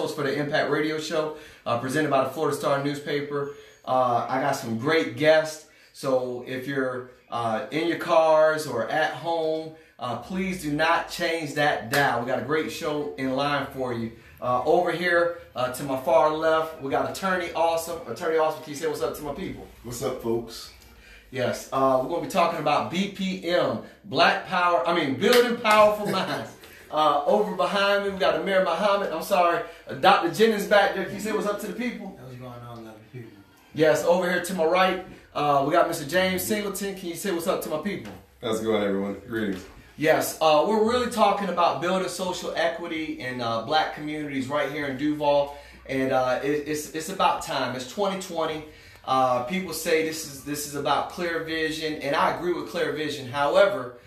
host for the Impact Radio Show, presented by the Florida Star newspaper. I got some great guests, so if you're in your cars or at home, please do not change that dial. We got a great show in line for you. Over here to my far left, we got Attorney Awesome. Attorney Awesome, can you say what's up to my people? What's up, folks? Yes, we're going to be talking about BPM, Building Powerful Minds. Over behind me, we got Amir Muhammad. I'm sorry, Dr. Jennings back there. Can you say what's up to the people? What's going on, lovely people? Yes, over here to my right, we got Mr. James Singleton. Can you say what's up to my people? How's it going, everyone? Greetings. Yes, we're really talking about building social equity in black communities right here in Duval, and it's about time. It's 2020. People say this is about clear vision, and I agree with clear vision. However,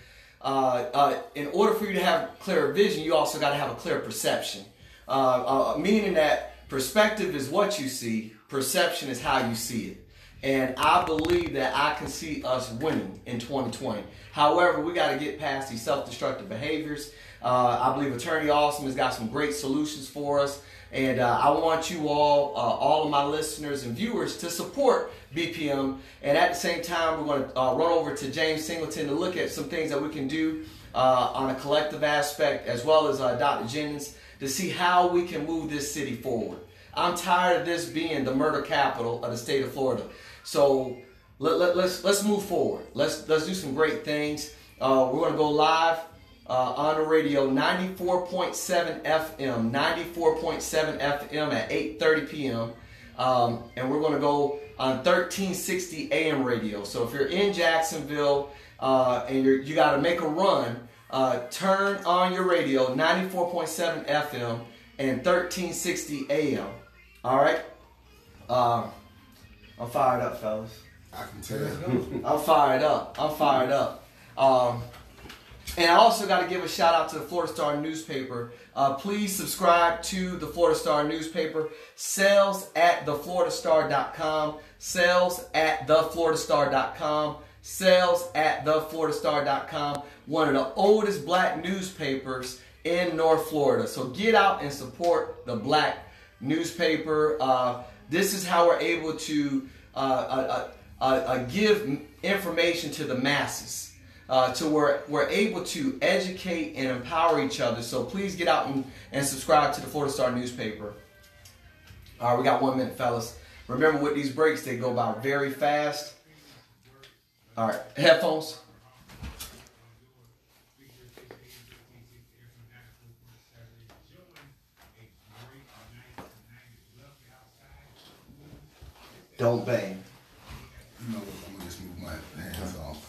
in order for you to have clear vision, you also got to have a clear perception. Meaning that perspective is what you see, perception is how you see it. And I believe that I can see us winning in 2020. However, we got to get past these self-destructive behaviors. I believe Attorney Awesome has got some great solutions for us. And I want you all of my listeners and viewers, to support BPM. And at the same time, we're going to run over to James Singleton to look at some things that we can do on a collective aspect, as well as Dr. Jennings, to see how we can move this city forward. I'm tired of this being the murder capital of the state of Florida. So let's move forward. Let's do some great things. We're going to go live on the radio, 94.7 FM, 94.7 FM at 8:30 p.m. And we're going to go on 1360 AM radio. So if you're in Jacksonville and you got to make a run, turn on your radio, 94.7 FM and 1360 AM. All right? I'm fired up, fellas. I can tell. I'm fired up. And I also got to give a shout out to the Florida Star newspaper. Please subscribe to the Florida Star newspaper. Sales at thefloridastar.com. Sales at thefloridastar.com. Sales at thefloridastar.com. One of the oldest black newspapers in North Florida. So get out and support the black newspaper. This is how we're able to give information to the masses. To where we're able to educate and empower each other. So please get out and subscribe to the Florida Star newspaper. All right, we got 1 minute, fellas. Remember, with these breaks, they go by very fast. All right, headphones. Don't bang. You know what? I'm gonna just move my hands off.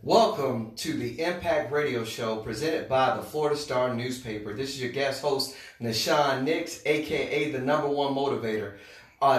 Welcome to the Impact Radio Show, presented by the Florida Star newspaper. This is your guest host, Nahshon Nicks, aka the #1 motivator.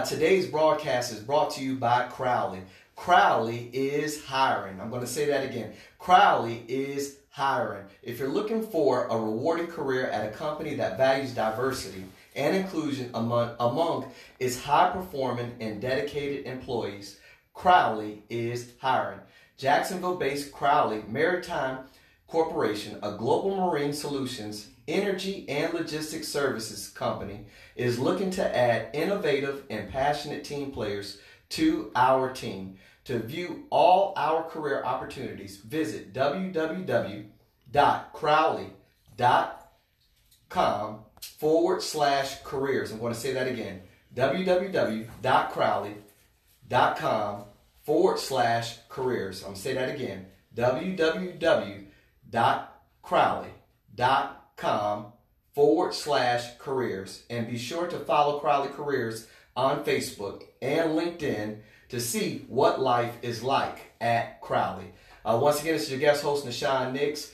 Today's broadcast is brought to you by Crowley. Crowley is hiring. I'm going to say that again. Crowley is hiring. If you're looking for a rewarding career at a company that values diversity and inclusion among its high-performing and dedicated employees, Crowley is hiring. Jacksonville-based Crowley Maritime Corporation, a global marine solutions, energy, and logistics services company, is looking to add innovative and passionate team players to our team. To view all our career opportunities, visit www.crowley.com/careers. I'm going to say that again. www.crowley.com/careers. I'm going to say that again. www.crowley.com/careers. And be sure to follow Crowley Careers on Facebook and LinkedIn to see what life is like at Crowley. Once again, this is your guest host, Nahshon Nicks.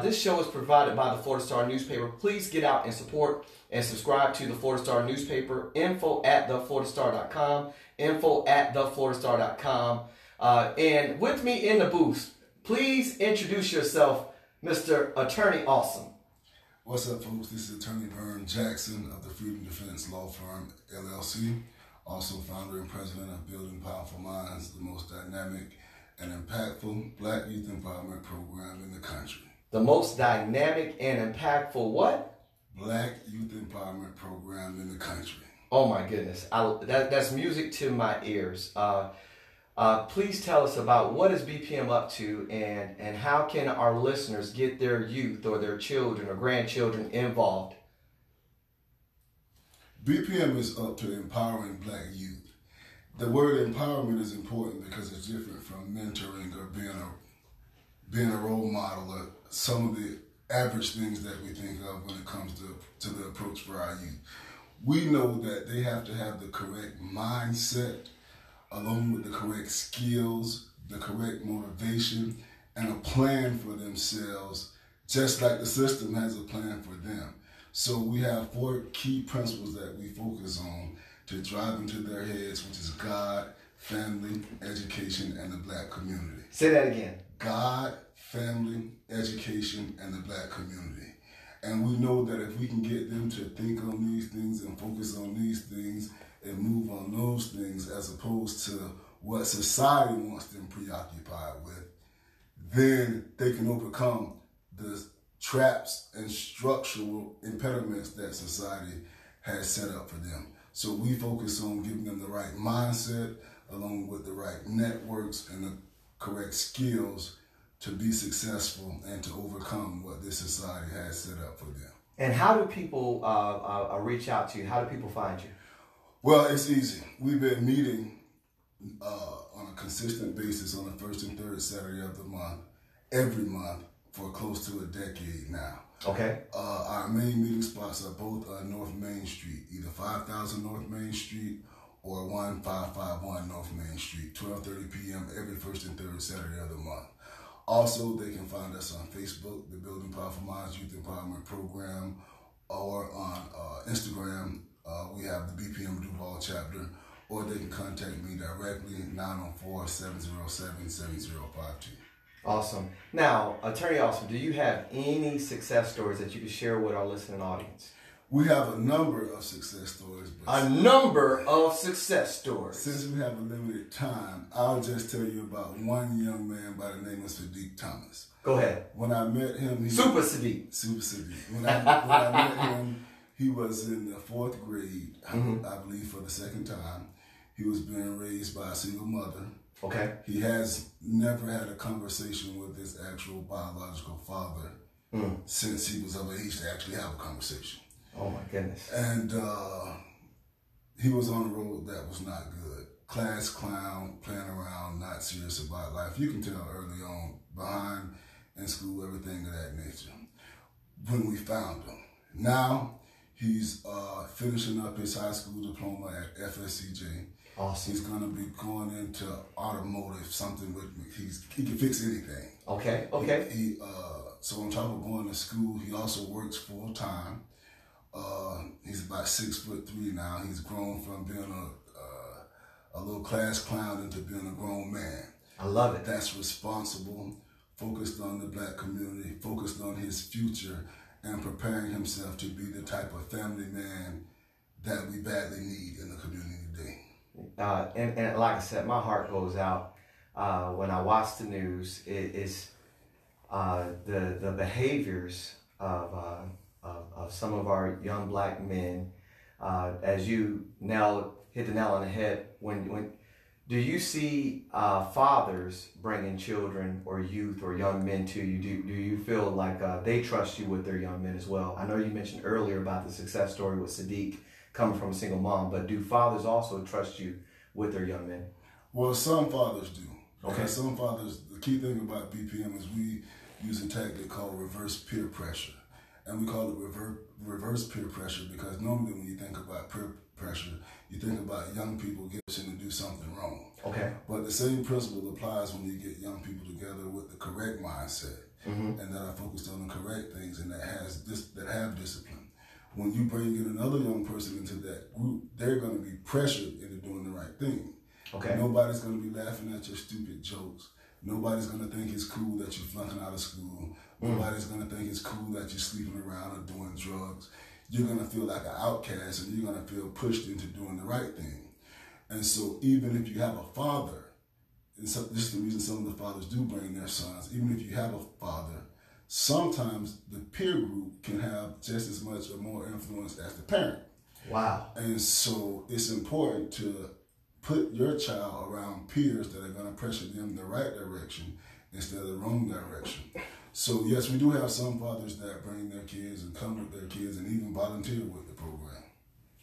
This show is provided by the Florida Star newspaper. Please get out and support and subscribe to the Florida Star newspaper. info@thefloridastar.com. info@thefloridastar.com. And with me in the booth, please introduce yourself, Mr. Attorney Awesome. What's up, folks? This is Attorney Vern Jackson of the Freedom Defense Law Firm, LLC. Also founder and president of Building Powerful Minds, the most dynamic and impactful Black youth empowerment program in the country. The most dynamic and impactful what? Black youth empowerment program in the country. Oh my goodness, that's music to my ears. Please tell us about what is BPM up to, and how can our listeners get their youth or their children or grandchildren involved? BPM is up to empowering Black youth. The word empowerment is important because it's different from mentoring or being a role model or some of the average things that we think of when it comes to the approach for our youth. We know that they have to have the correct mindset, along with the correct skills, the correct motivation, and a plan for themselves, just like the system has a plan for them. So we have 4 key principles that we focus on to drive into their heads, which is God, family, education, and the Black community. Say that again. God, family, education, and the Black community. And we know that if we can get them to think on these things and focus on these things and move on those things as opposed to what society wants them preoccupied with, then they can overcome the traps and structural impediments that society has set up for them. So we focus on giving them the right mindset along with the right networks and the correct skills to be successful and to overcome what this society has set up for them. And how do people reach out to you? How do people find you? Well, it's easy. We've been meeting on a consistent basis on the first and third Saturday of the month, every month, for close to a decade now. Okay. Our main meeting spots are both on North Main Street, either 5000 North Main Street or 1551 North Main Street, 12:30 p.m. every first and third Saturday of the month. Also, they can find us on Facebook, the Building Powerful Minds Youth Empowerment Program, or on Instagram. We have the BPM Duval chapter, or they can contact me directly, 904-707-7052. Awesome. Now, Attorney Awesome, do you have any success stories that you can share with our listening audience? We have a number of success stories. A number of success stories. Since we have a limited time, I'll just tell you about one young man by the name of Sadiq Thomas. Go ahead. When I met him... Super Sadiq. When I met him, he was in the 4th grade, I believe, for the second time. He was being raised by a single mother. Okay. He has never had a conversation with his actual biological father since he was of age to actually have a conversation. Oh my goodness. And he was on a road that was not good. Class clown, playing around, not serious about life. You can tell early on, behind in school, everything of that nature. When we found him. Now, he's finishing up his high school diploma at FSCJ. Awesome. He's going to be going into automotive, something with he can fix anything. Okay. So on top of going to school, he also works full time. He's about 6'3" now. He's grown from being a little class clown into being a grown man. I love it. That's responsible, focused on the Black community, focused on his future, and preparing himself to be the type of family man that we badly need in the community today. And like I said, my heart goes out when I watch the news. It's the behaviors of some of our young Black men. As you hit the nail on the head, when do you see fathers bringing children or youth or young men to you? Do you feel like they trust you with their young men as well? I know you mentioned earlier about the success story with Sadiq coming from a single mom, but do fathers also trust you with their young men? Well, some fathers do. Okay. Some fathers, the key thing about BPM is we use a tactic called reverse peer pressure. And we call it reverse peer pressure because normally when you think about peer pressure, you think about young people getting to do something wrong. Okay. But the same principle applies when you get young people together with the correct mindset and that are focused on the correct things and that have discipline. When you bring in another young person into that group, they're going to be pressured into doing the right thing. Okay. Nobody's going to be laughing at your stupid jokes. Nobody's going to think it's cool that you're flunking out of school. Nobody's going to think it's cool that you're sleeping around or doing drugs. You're going to feel like an outcast and you're going to feel pushed into doing the right thing. And so even if you have a father, and so this is the reason some of the fathers do bring their sons, even if you have a father, sometimes the peer group can have just as much or more influence as the parent. Wow. And so it's important to put your child around peers that are going to pressure them in the right direction instead of the wrong direction. So yes, we do have some fathers that bring their kids and come with their kids and even volunteer with the program.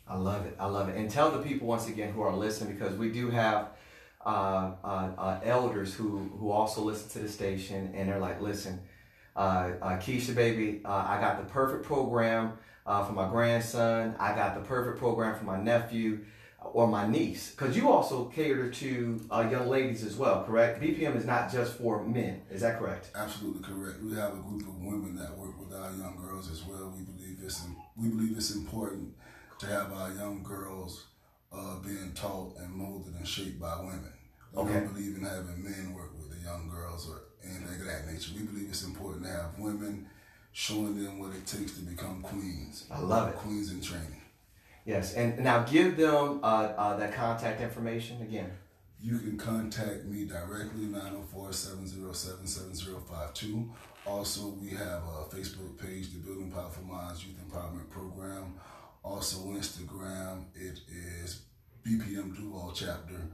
I love it. I love it. And tell the people once again who are listening, because we do have elders who also listen to the station, and they're like, listen, Keisha, baby, I got the perfect program for my grandson. I got the perfect program for my nephew or my niece. Because you also cater to young ladies as well, correct? BPM is not just for men. Is that correct? Absolutely correct. We have a group of women that work with our young girls as well. We believe it's important to have our young girls being taught and molded and shaped by women. We don't believe in having men work with the young girls or anything of that nature. We believe it's important to have women showing them what it takes to become queens. I love it. Queens in training. Yes, and now give them that contact information again. You can contact me directly, 904-707-7052. Also, we have a Facebook page, the Building Powerful Minds Youth Empowerment Program. Also, Instagram, it is BPM Duval Chapter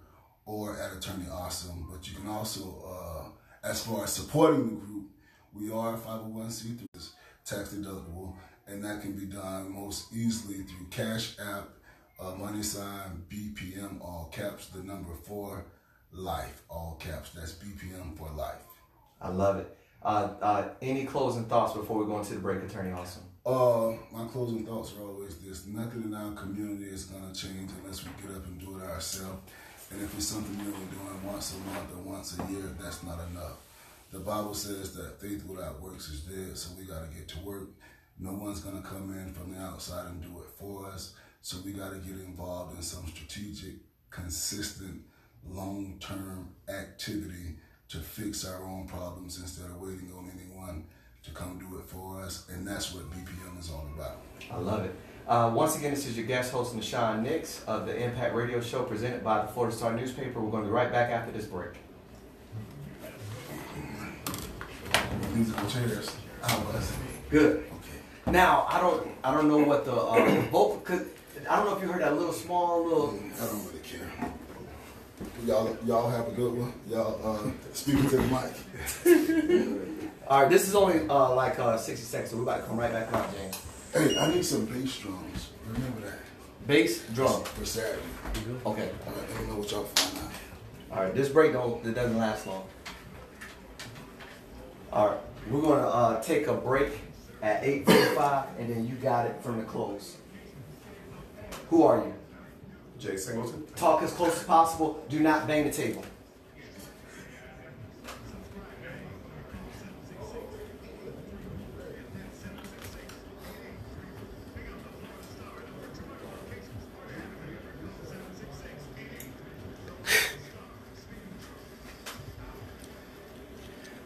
or at Attorney Awesome. But you can also, as far as supporting the group, we are 501c3, tax deductible, and that can be done most easily through Cash App, $ BPM, all caps, the number 4, life, all caps. That's BPM for life. I love it. Any closing thoughts before we go into the break, Attorney Awesome? My closing thoughts are always this: nothing in our community is going to change unless we get up and do it ourselves. And if it's something we're doing once a month or once a year, that's not enough. The Bible says that faith without works is dead, so we got to get to work. No one's going to come in from the outside and do it for us, so we got to get involved in some strategic, consistent, long-term activity to fix our own problems instead of waiting on anyone to come do it for us, and that's what BPM is all about. I love it. Once again, this is your guest host, Nahshon Nicks, of the Impact Radio Show presented by the Florida Star newspaper. We're going to be right back after this break. Musical chairs. Good. Okay. Now, I don't know what the vocal, cause I don't know if you heard that small little. I don't really care. Y'all have a good one. Y'all speaking to the mic. All right, this is only 60 seconds, so we're about to come right back out, James. Hey, I need some bass drums. Remember that. Bass drum. For Saturday. Okay. Let me know what y'all find out. All right, this break doesn't last long. All right, we're gonna take a break at 8:45, and then you got it from the close. Who are you? Jay Singleton. Talk as close as possible. Do not bang the table.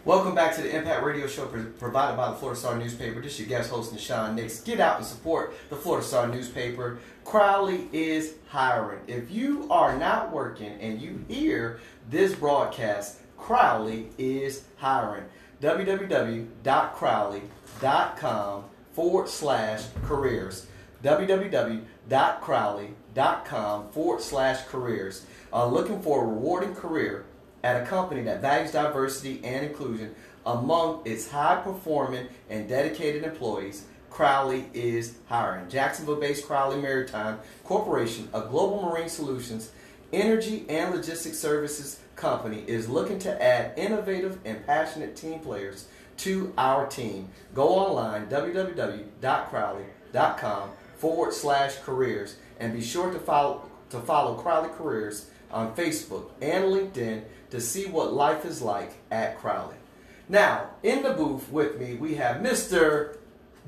Welcome back to the Impact Radio Show provided by the Florida Star newspaper. This is your guest host, Nahshon Nicks. Get out and support the Florida Star newspaper. Crowley is hiring. If you are not working and you hear this broadcast, Crowley is hiring. www.crowley.com/careers. www.crowley.com/careers. Looking for a rewarding career at a company that values diversity and inclusion among its high-performing and dedicated employees, Crowley is hiring. Jacksonville-based Crowley Maritime Corporation, a global marine solutions, energy, and logistics services company, is looking to add innovative and passionate team players to our team. Go online, www.crowley.com/careers, and be sure to follow Crowley Careers on Facebook and LinkedIn to see what life is like at Crowley. Now, in the booth with me, we have Mr.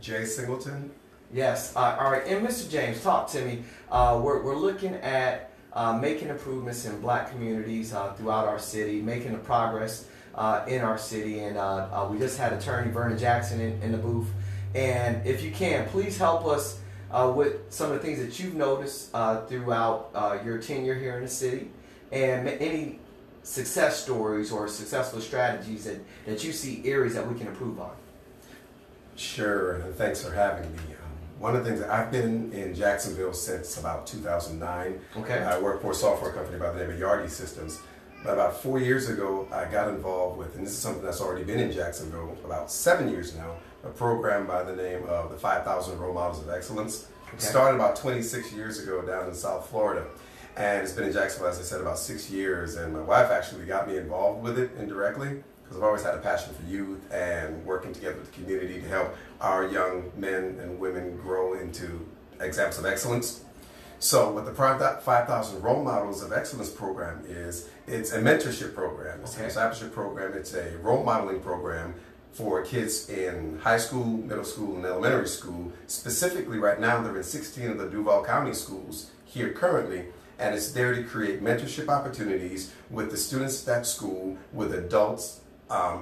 Jay Singleton. Yes. All right. And Mr. James, talk to me. We're looking at making improvements in black communities throughout our city, making the progress in our city. And we just had Attorney Vernon Jackson in the booth. And if you can, please help us with some of the things that you've noticed throughout your tenure here in the city, and any success stories or successful strategies that you see areas that we can improve on. Sure, and thanks for having me. One of the things, I've been in Jacksonville since about 2009. Okay. I work for a software company by the name of Yardi Systems. But about 4 years ago, I got involved with, and this is something that's already been in Jacksonville about 7 years now, a program by the name of the 5,000 Role Models of Excellence. Okay. It started about 26 years ago down in South Florida. And it's been in Jacksonville, as I said, about 6 years. And my wife actually got me involved with it indirectly, because I've always had a passion for youth and working together with the community to help our young men and women grow into examples of excellence. So what the 5,000 Role Models of Excellence program is, it's a mentorship program. It's a discipleship program. It's a role modeling program for kids in high school, middle school, and elementary school. Specifically right now, they're in 16 of the Duval County schools here currently. And it's there to create mentorship opportunities with the students at that school, with adults,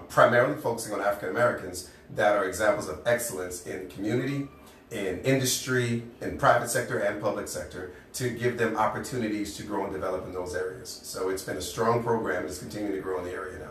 primarily focusing on African Americans, that are examples of excellence in community, in industry, in private sector and public sector, to give them opportunities to grow and develop in those areas. So it's been a strong program and it's continuing to grow in the area now.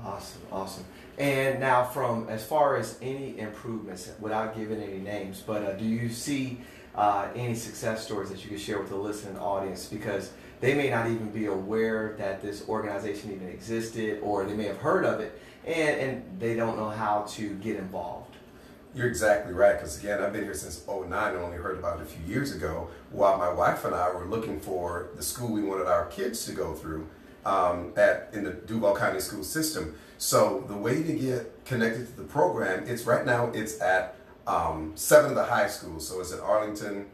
Awesome, awesome. And now, from as far as any improvements, without giving any names, but do you see any success stories that you can share with the listening audience? Because they may not even be aware that this organization even existed, or they may have heard of it and they don't know how to get involved. You're exactly right, because again, I've been here since '09 and only heard about it a few years ago, while my wife and I were looking for the school we wanted our kids to go through in the Duval County school system. So the way to get connected to the program, it's right now it's at 7 of the high schools. So it's at Arlington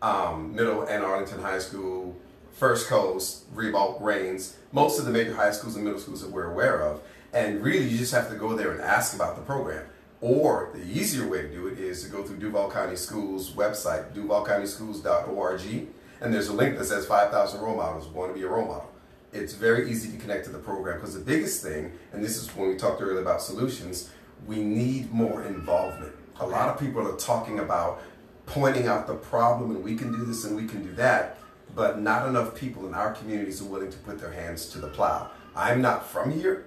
Middle and Arlington High School, First Coast, Ribault, Rains, most of the major high schools and middle schools that we're aware of. And really, you just have to go there and ask about the program. Or the easier way to do it is to go through Duval County Schools website, duvalcountyschools.org, and there's a link that says 5,000 Role Models, want to be a role model. It's very easy to connect to the program, because the biggest thing, and this is when we talked earlier about solutions, we need more involvement. A lot of people are talking about pointing out the problem, and we can do this and we can do that, but not enough people in our communities are willing to put their hands to the plow. I'm not from here,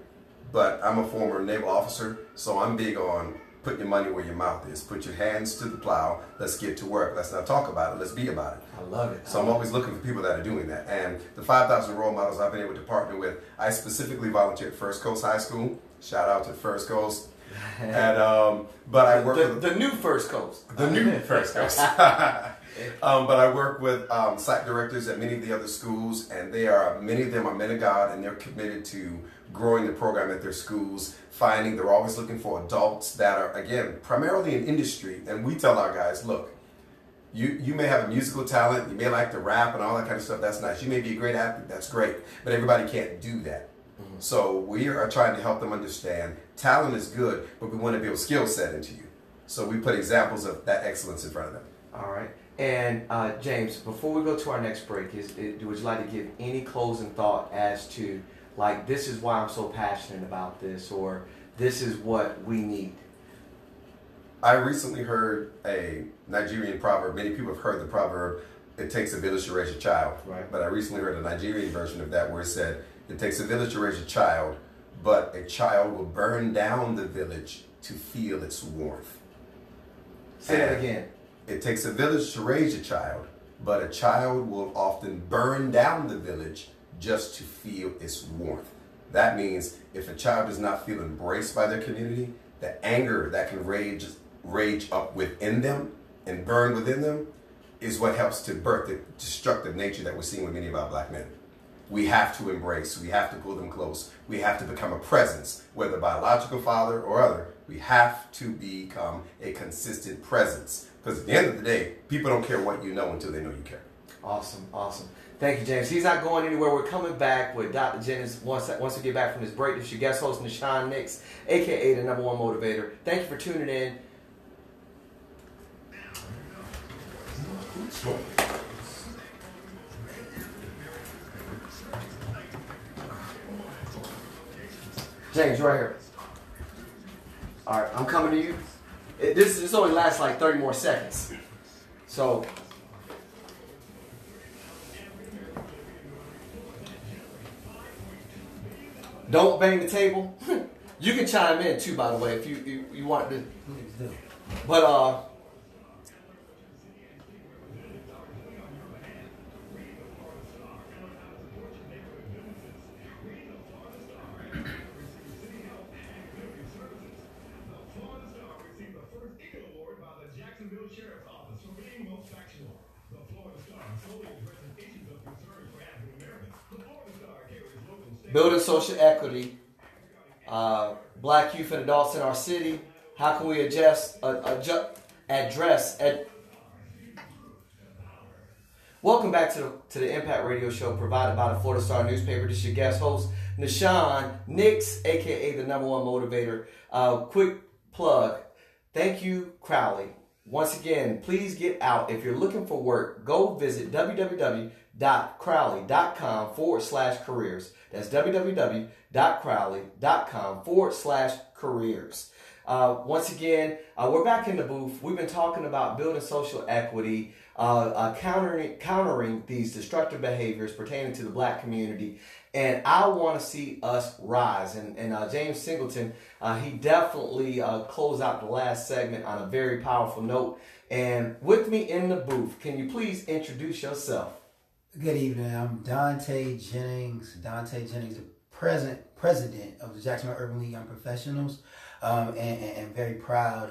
but I'm a former naval officer, so I'm big on putting your money where your mouth is. Put your hands to the plow. Let's get to work. Let's not talk about it. Let's be about it. I love it. So I'm always looking for people that are doing that. And the 5,000 Role Models I've been able to partner with, I specifically volunteered at First Coast High School. Shout out to First Coast. And but I work with the new First Coast. The new First Coast. But I work with site directors at many of the other schools, and many of them are men of God, and they're committed to growing the program at their schools, they're always looking for adults that are, again, primarily in industry. And we tell our guys, look, you may have a musical talent, you may like to rap and all that kind of stuff, that's nice. You may be a great athlete, that's great, but everybody can't do that. Mm-hmm. So we are trying to help them understand talent is good, but we want to build skill set into you. So we put examples of that excellence in front of them. All right. And James, before we go to our next break, would you like to give any closing thought as to, like, this is why I'm so passionate about this, or this is what we need? I recently heard a Nigerian proverb. Many people have heard the proverb, it takes a village to raise a child. Right. But I recently heard a Nigerian version of that where it said, it takes a village to raise a child, but a child will burn down the village to feel its warmth. Say that again. It takes a village to raise a child, but a child will often burn down the village just to feel its warmth. That means if a child does not feel embraced by their community, the anger that can rage up within them and burn within them is what helps to birth the destructive nature that we're seeing with many of our black men. We have to embrace, we have to pull them close, we have to become a presence, whether biological father or other. We have to become a consistent presence. Because at the end of the day, people don't care what you know until they know you care. Awesome, awesome. Thank you, James. He's not going anywhere. We're coming back with Dr. Jennings once we get back from this break. This is your guest host, Nahshon Nicks, a.k.a. the #1 motivator. Thank you for tuning in. James, right here. All right, I'm coming to you. This only lasts like 30 more seconds. So, don't bang the table. You can chime in too, by the way, if you want to. But building social equity, black youth and adults in our city. How can we address? Welcome back to the Impact Radio Show provided by the Florida Star newspaper. This is your guest host, Nahshon Nicks, aka the #1 motivator. Quick plug. Thank you, Crowley. Once again, please get out. If you're looking for work, go visit www.crowley.com/careers. That's www.crowley.com/careers. Once again, we're back in the booth. We've been talking about building social equity, countering these destructive behaviors pertaining to the black community. And I want to see us rise. And James Singleton, he definitely closed out the last segment on a very powerful note. And with me in the booth, can you please introduce yourself? Good evening. I'm Dante Jennings. The president of the Jacksonville Urban League Young Professionals, and very proud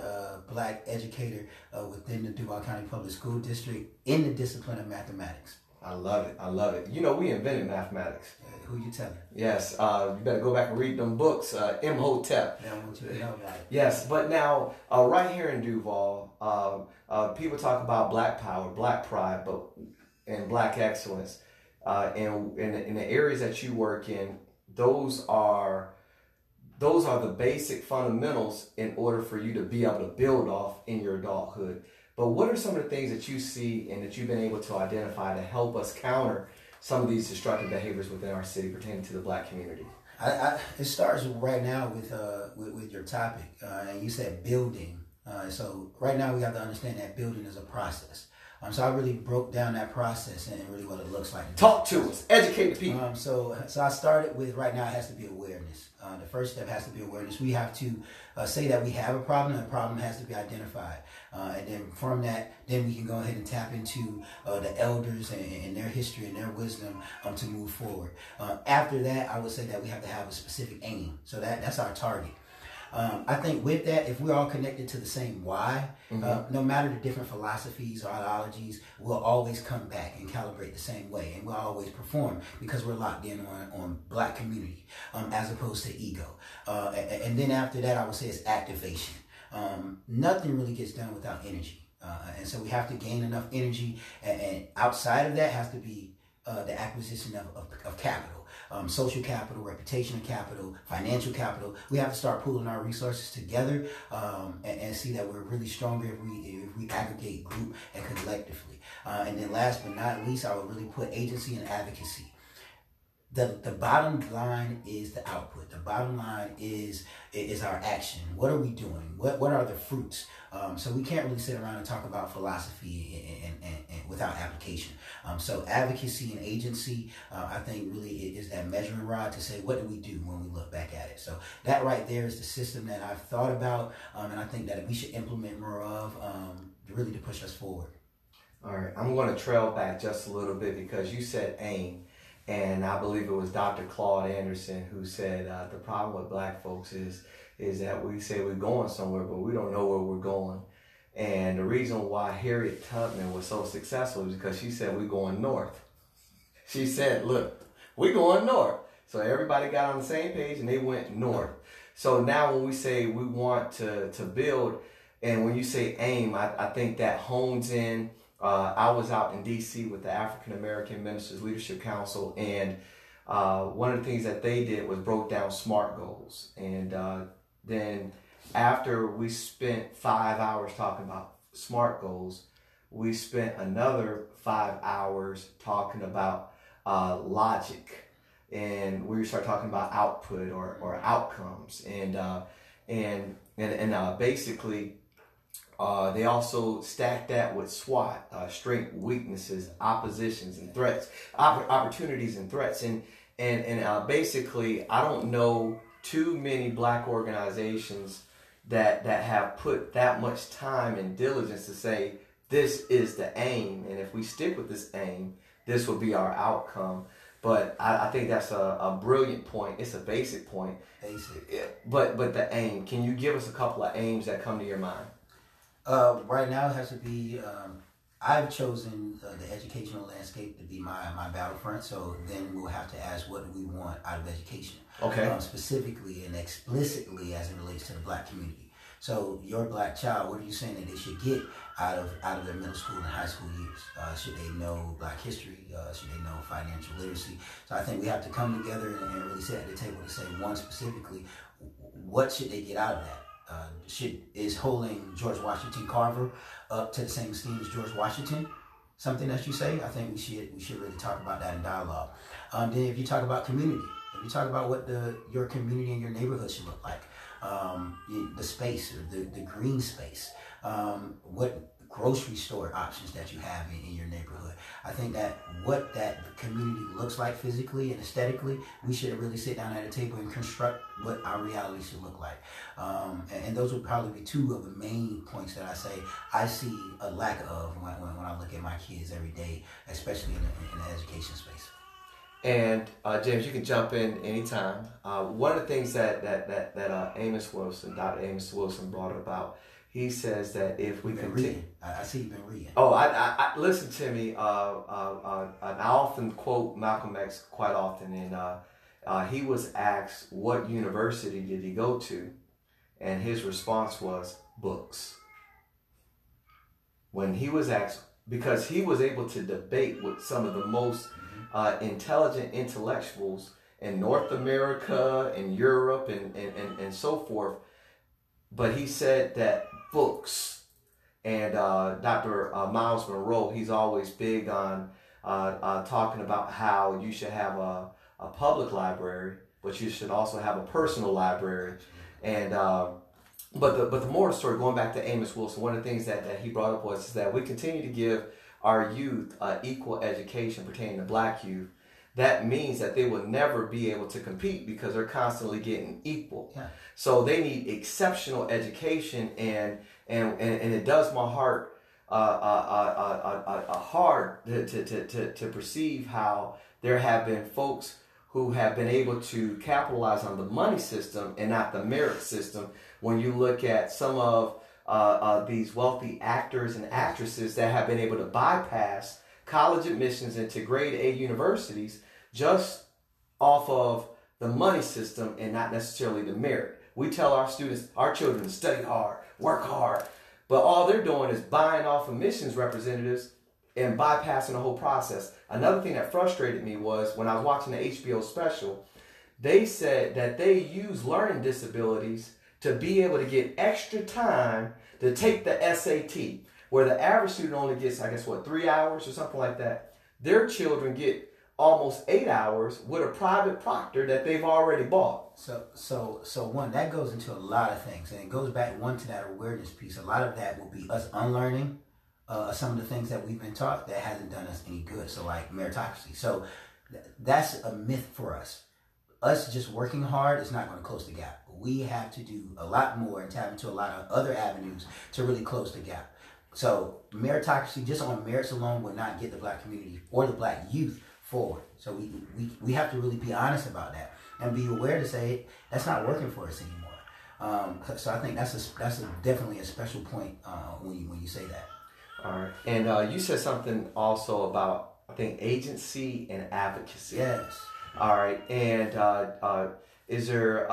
black educator within the Duval County Public School District in the discipline of mathematics. I love it. I love it. You know, we invented mathematics. Who you telling? Yes. You better go back and read them books. Imhotep. Yeah, I want you to know about it. Yes. But now, right here in Duval, people talk about black power, black pride, and black excellence. And in the areas that you work in, those are the basic fundamentals in order for you to be able to build off in your adulthood. But what are some of the things that you see and that you've been able to identify to help us counter some of these destructive behaviors within our city pertaining to the black community? It starts right now with your topic, and you said building. So right now we have to understand that building is a process. So I really broke down that process and really what it looks like. Talk to us. Educate the people. So I started with, right now it has to be awareness. The first step has to be awareness. We have to say that we have a problem, and the problem has to be identified. And then from that, then we can go ahead and tap into the elders and their history and their wisdom to move forward. After that, I would say that we have to have a specific aim. So that's our target. I think with that, if we're all connected to the same why, no matter the different philosophies or ideologies, we'll always come back and calibrate the same way, and we'll always perform because we're locked in on black community as opposed to ego. And then after that, I would say it's activation. Nothing really gets done without energy, and so we have to gain enough energy, and outside of that has to be the acquisition of capital. Social capital, reputational capital, financial capital. We have to start pooling our resources together and see that we're really stronger if we aggregate group and collectively. And then last but not least, I would really put agency and advocacy. The bottom line is the output. The bottom line is our action. What are we doing? What are the fruits? So we can't really sit around and talk about philosophy and without application. So advocacy and agency, I think really is that measuring rod to say, what do we do when we look back at it? So that right there is the system that I've thought about, and I think that we should implement more of really to push us forward. All right, I'm going to trail back just a little bit because you said aim. And I believe it was Dr. Claude Anderson who said the problem with black folks is that we say we're going somewhere, but we don't know where we're going. And the reason why Harriet Tubman was so successful is because she said we're going north. She said, look, we're going north. So everybody got on the same page and they went north. So now when we say we want to build, and when you say aim, I think that hones in I was out in D.C. with the African American Ministers Leadership Council, and one of the things that they did was broke down SMART goals. And then after we spent 5 hours talking about SMART goals, we spent another 5 hours talking about logic, and we started talking about output or outcomes, and basically they also stacked that with SWOT, strength, weaknesses, oppositions, and threats, opportunities and threats, and basically I don't know too many black organizations that have put that much time and diligence to say this is the aim, and if we stick with this aim, this will be our outcome. But I think that's a brilliant point. It's a basic point. Basic. But the aim. Can you give us a couple of aims that come to your mind? Right now it has to be, I've chosen the educational landscape to be my battlefront, so then we'll have to ask what do we want out of education. Okay. Specifically and explicitly as it relates to the black community. So your black child, what are you saying that they should get out of their middle school and high school years? Should they know black history? Should they know financial literacy? So I think we have to come together and really sit at the table to say, one, specifically, what should they get out of that? Is holding George Washington Carver up to the same esteem as George Washington something that you say? I think we should really talk about that in dialogue. Then if you talk about community, if you talk about what your community and your neighborhood should look like, the space, or the green space, what grocery store options that you have in your neighborhood. I think that what that community looks like physically and aesthetically, we should really sit down at a table and construct what our reality should look like. And those would probably be two of the main points that I see a lack of when I look at my kids every day, especially in the education space. And James, you can jump in anytime. One of the things that Amos Wilson, Dr. Amos Wilson, brought about, he says that if we continue, I see you've been reading. Oh, I listen to me. I often quote Malcolm X quite often, and he was asked what university did he go to, and his response was books. When he was asked, because he was able to debate with some of the most intelligent intellectuals in North America and Europe and so forth, but he said that books, and Dr. Miles Monroe, he's always big on talking about how you should have a public library, but you should also have a personal library. And but the moral story, going back to Amos Wilson, one of the things that he brought up was that we continue to give our youth equal education pertaining to black youth. That means that they will never be able to compete because they're constantly getting equal. Yeah. So they need exceptional education, and it does my heart hard to perceive how there have been folks who have been able to capitalize on the money system and not the merit system. When you look at some of these wealthy actors and actresses that have been able to bypass college admissions into grade A universities just off of the money system and not necessarily the merit. We tell our students, our children, to study hard, work hard, but all they're doing is buying off admissions representatives and bypassing the whole process. Another thing that frustrated me was when I was watching the HBO special, they said that they use learning disabilities to be able to get extra time to take the SAT, where the average student only gets, 3 hours or something like that. Their children get almost 8 hours with a private proctor that they've already bought. So one, that goes into a lot of things, and it goes back to that awareness piece. A lot of that will be us unlearning some of the things that we've been taught that hasn't done us any good. So like meritocracy. So that's a myth for us. Us just working hard is not going to close the gap. We have to do a lot more and tap into a lot of other avenues to really close the gap. So meritocracy just on merits alone will not get the black community or the black youth forward. So we have to really be honest about that and be aware to say that's not working for us anymore. So I think that's definitely a special point when you say that. All right, and you said something also about, I think, agency and advocacy. Yes. All right, and is there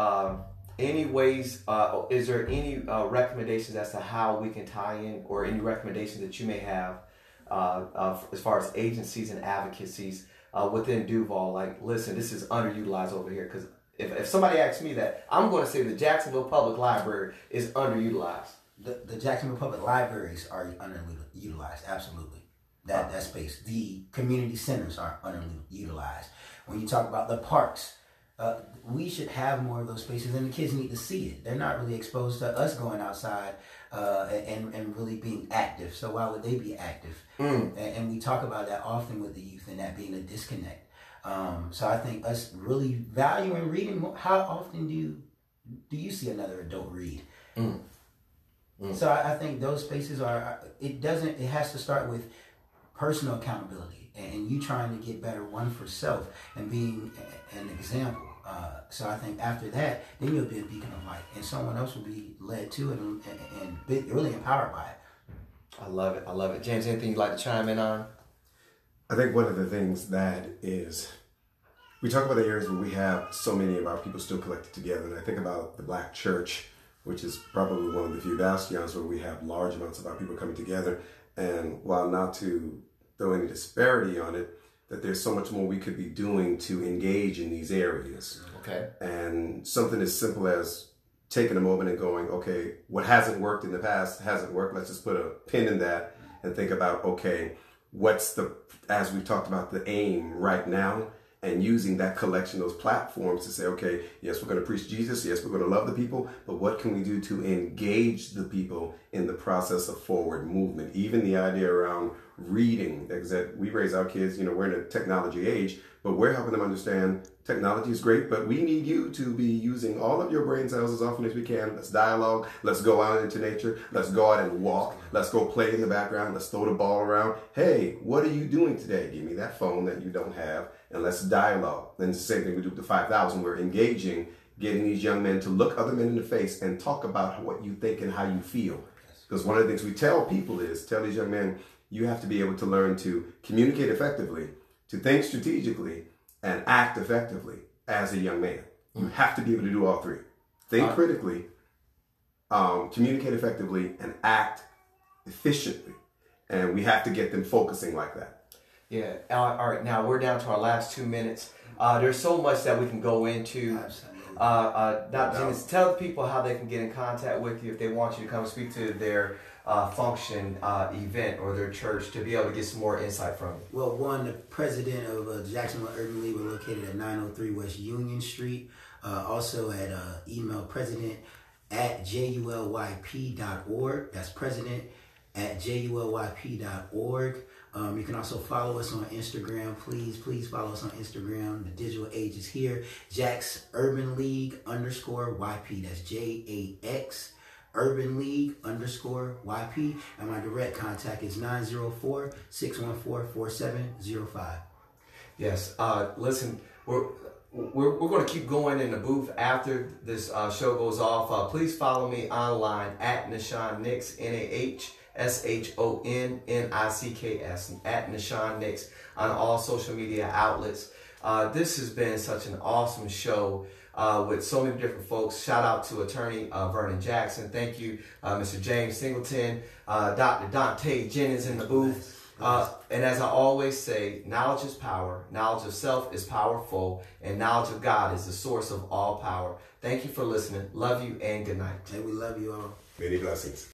any ways? Is there any recommendations as to how we can tie in, or any recommendations that you may have as far as agencies and advocacies within Duval. Like, listen, this is underutilized over here. Because if somebody asks me that, I'm going to say the Jacksonville Public Library is underutilized. The Jacksonville Public Libraries are underutilized, absolutely. That space. The community centers are underutilized. When you talk about the parks, we should have more of those spaces, and the kids need to see it. They're not really exposed to us going outside and really being active. So why would they be active? And we talk about that often with the youth, and that being a disconnect. So I think us really valuing reading. How often do you see another adult read? So I think those spaces are. It has to start with personal accountability and you trying to get better, one for self and being an example. So I think after that, then you'll be a beacon of light, and someone else will be led to it and be really empowered by it. I love it. I love it. James, anything you'd like to chime in on? I think one of the things that is, we talk about the areas where we have so many of our people still collected together, and I think about the Black church, which is probably one of the few bastions where we have large amounts of our people coming together. And while not to throw any disparity on it, that there's so much more we could be doing to engage in these areas. Okay. And something as simple as taking a moment and going, okay, what hasn't worked in the past hasn't worked. Let's just put a pin in that and think about, okay, what's the, as we talked about, the aim right now, and using that collection, those platforms to say, okay, yes, we're going to preach Jesus. Yes, we're going to love the people. But what can we do to engage the people in the process of forward movement? Even the idea around reading, because that we raise our kids, we're in a technology age, but we're helping them understand technology is great, but we need you to be using all of your brain cells as often as we can. Let's dialogue. Let's go out into nature. Let's go out and walk. Let's go play in the background. Let's throw the ball around. Hey, what are you doing today? Give me that phone that you don't have, and let's dialogue. Then it's the same thing we do with the 5,000. We're engaging, getting these young men to look other men in the face and talk about what you think and how you feel. Because one of the things we tell people is, tell these young men, you have to be able to learn to communicate effectively, to think strategically, and act effectively as a young man. You have to be able to do all three. Think critically, communicate effectively, and act efficiently. And we have to get them focusing like that. Yeah. All right. Now we're down to our last 2 minutes. There's so much that we can go into. Dr. Jennings, tell the people how they can get in contact with you if they want you to come speak to their function, event, or their church, to be able to get some more insight from you. Well, one, the president of Jacksonville Urban League, we're located at 903 West Union Street. Also at email president@julyp.org. That's president@julyp.org. You can also follow us on Instagram. Please follow us on Instagram. The digital age is here. Jax Urban League _YP. That's JAX Urban League _YP. And my direct contact is 904-614-4705. Yes. Listen, we're going to keep going in the booth after this show goes off. Please follow me online at Nahshon Nicks, NAHSHONNICKS, at Nahshon Nicks on all social media outlets. This has been such an awesome show with so many different folks. Shout out to attorney Vernon Jackson. Thank you, Mr. James Singleton, Dr. Dante Jennings in the booth. And as I always say, knowledge is power, knowledge of self is powerful, and knowledge of God is the source of all power. Thank you for listening. Love you and good night. And we love you all. Many blessings.